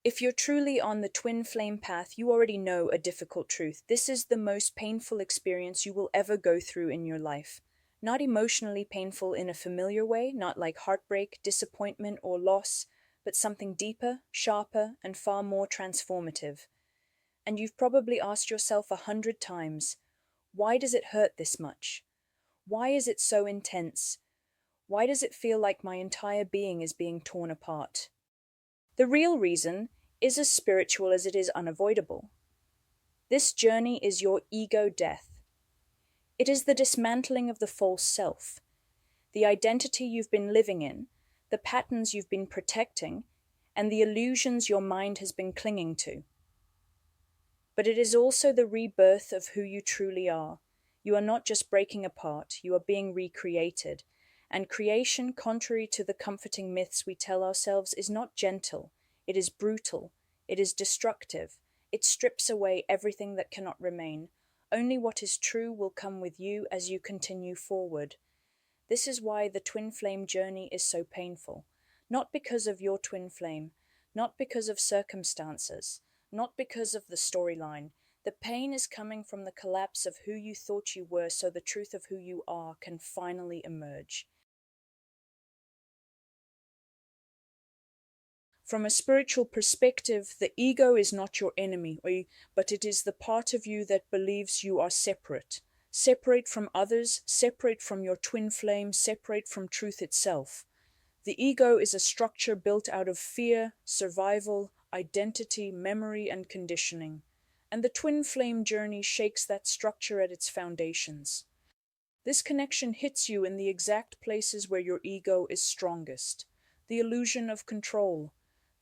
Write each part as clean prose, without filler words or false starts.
If you're truly on the twin flame path, you already know a difficult truth. This is the most painful experience you will ever go through in your life. Not emotionally painful in a familiar way, not like heartbreak, disappointment, or loss, but something deeper, sharper, and far more transformative. And you've probably asked yourself 100 times, why does it hurt this much? Why is it so intense? Why does it feel like my entire being is being torn apart? The real reason is as spiritual as it is unavoidable. This journey is your ego death. It is the dismantling of the false self, the identity you've been living in, the patterns you've been protecting, and the illusions your mind has been clinging to. But it is also the rebirth of who you truly are. You are not just breaking apart, you are being recreated. And creation, contrary to the comforting myths we tell ourselves, is not gentle. It is brutal. It is destructive. It strips away everything that cannot remain. Only what is true will come with you as you continue forward. This is why the twin flame journey is so painful. Not because of your twin flame, not because of circumstances, not because of the storyline. The pain is coming from the collapse of who you thought you were, so the truth of who you are can finally emerge. From a spiritual perspective, the ego is not your enemy, but it is the part of you that believes you are separate. Separate from others, separate from your twin flame, separate from truth itself. The ego is a structure built out of fear, survival, identity, memory, and conditioning. And the twin flame journey shakes that structure at its foundations. This connection hits you in the exact places where your ego is strongest. The illusion of control,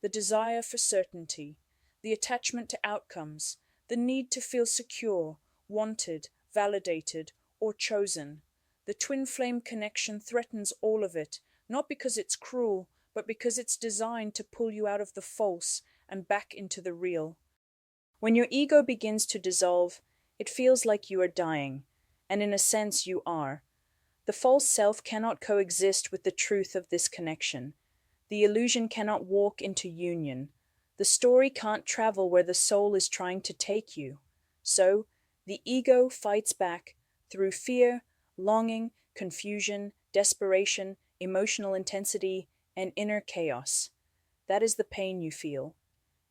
the desire for certainty, the attachment to outcomes, the need to feel secure, wanted, validated, or chosen. The twin flame connection threatens all of it, not because it's cruel, but because it's designed to pull you out of the false and back into the real. When your ego begins to dissolve, it feels like you are dying, and in a sense you are. The false self cannot coexist with the truth of this connection. The illusion cannot walk into union. The story can't travel where the soul is trying to take you. So, the ego fights back through fear, longing, confusion, desperation, emotional intensity, and inner chaos. That is the pain you feel.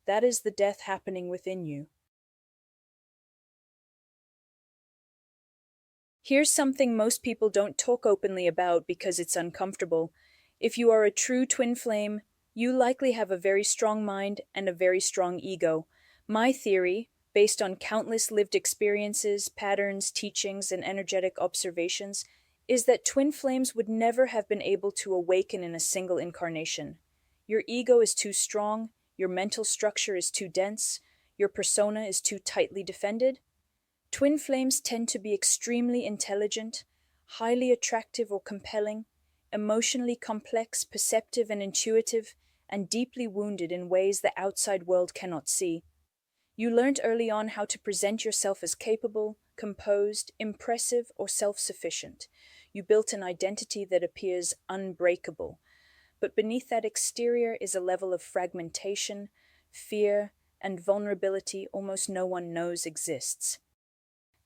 That is the death happening within you. Here's something most people don't talk openly about because it's uncomfortable. If you are a true twin flame, you likely have a very strong mind and a very strong ego. My theory, based on countless lived experiences, patterns, teachings, and energetic observations, is that twin flames would never have been able to awaken in a single incarnation. Your ego is too strong, your mental structure is too dense, your persona is too tightly defended. Twin flames tend to be extremely intelligent, highly attractive or compelling, emotionally complex, perceptive and intuitive, and deeply wounded in ways the outside world cannot see. You learned early on how to present yourself as capable, composed, impressive, or self-sufficient. You built an identity that appears unbreakable. But beneath that exterior is a level of fragmentation, fear, and vulnerability almost no one knows exists.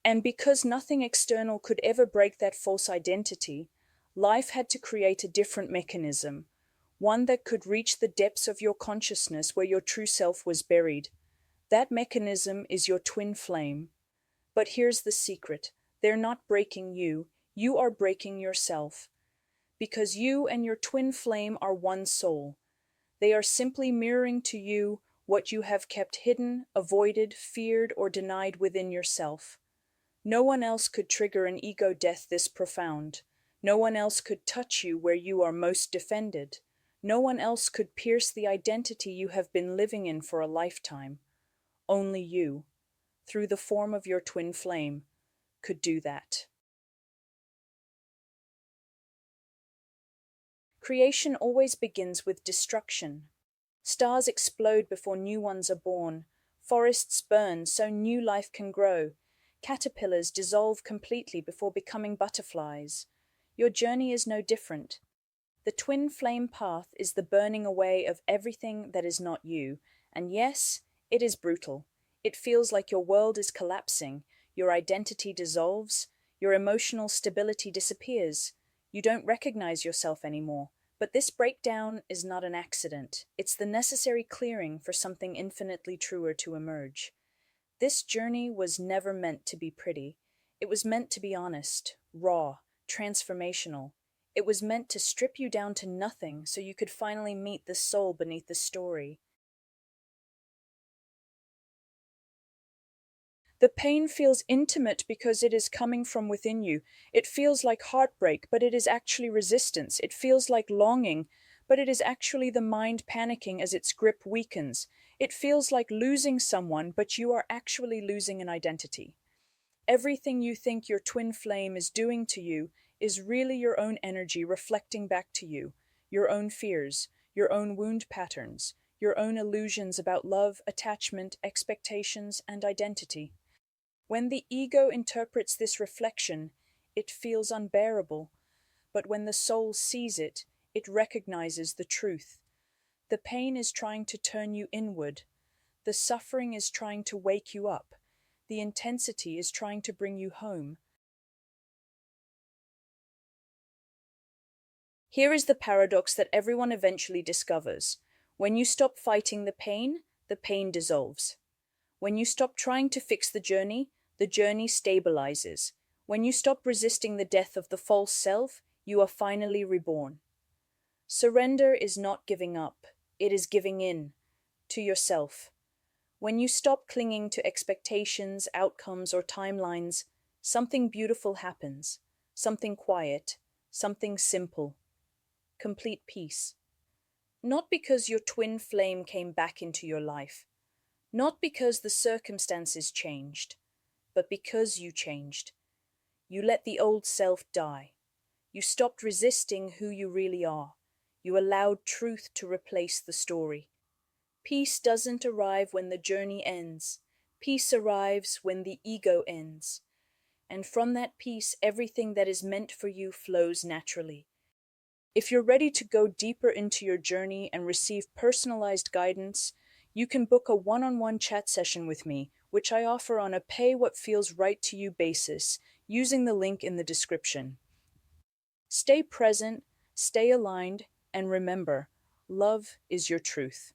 And because nothing external could ever break that false identity, life had to create a different mechanism, one that could reach the depths of your consciousness where your true self was buried. That mechanism is your twin flame. But here's the secret. They're not breaking you. You are breaking yourself. Because you and your twin flame are one soul. They are simply mirroring to you what you have kept hidden, avoided, feared, or denied within yourself. No one else could trigger an ego death this profound. No one else could touch you where you are most defended. No one else could pierce the identity you have been living in for a lifetime. Only you, through the form of your twin flame, could do that. Creation always begins with destruction. Stars explode before new ones are born. Forests burn so new life can grow. Caterpillars dissolve completely before becoming butterflies. Your journey is no different. The twin flame path is the burning away of everything that is not you, And yes, it is brutal. It feels like your world is collapsing, your identity dissolves, your emotional stability disappears. You don't recognize yourself anymore. But this breakdown is not an accident. It's the necessary clearing for something infinitely truer to emerge. This journey was never meant to be pretty. It was meant to be honest, raw, transformational. It was meant to strip you down to nothing so you could finally meet the soul beneath the story. The pain feels intimate because it is coming from within you. It feels like heartbreak, but it is actually resistance. It feels like longing, but it is actually the mind panicking as its grip weakens. It feels like losing someone, but you are actually losing an identity. Everything you think your twin flame is doing to you is really your own energy reflecting back to you, your own fears, your own wound patterns, your own illusions about love, attachment, expectations, and identity. When the ego interprets this reflection, it feels unbearable, but when the soul sees it, it recognizes the truth. The pain is trying to turn you inward. The suffering is trying to wake you up. The intensity is trying to bring you home. Here is the paradox that everyone eventually discovers. When you stop fighting the pain dissolves. When you stop trying to fix the journey stabilizes. When you stop resisting the death of the false self, you are finally reborn. Surrender is not giving up, it is giving in to yourself. When you stop clinging to expectations, outcomes, or timelines, something beautiful happens, something quiet, something simple, complete peace. Not because your twin flame came back into your life, not because the circumstances changed, but because you changed. You let the old self die. You stopped resisting who you really are. You allowed truth to replace the story. Peace doesn't arrive when the journey ends. Peace arrives when the ego ends. And from that peace, everything that is meant for you flows naturally. If you're ready to go deeper into your journey and receive personalized guidance, you can book a one-on-one chat session with me, which I offer on a pay what feels right to you basis, using the link in the description. Stay present, stay aligned, and remember, love is your truth.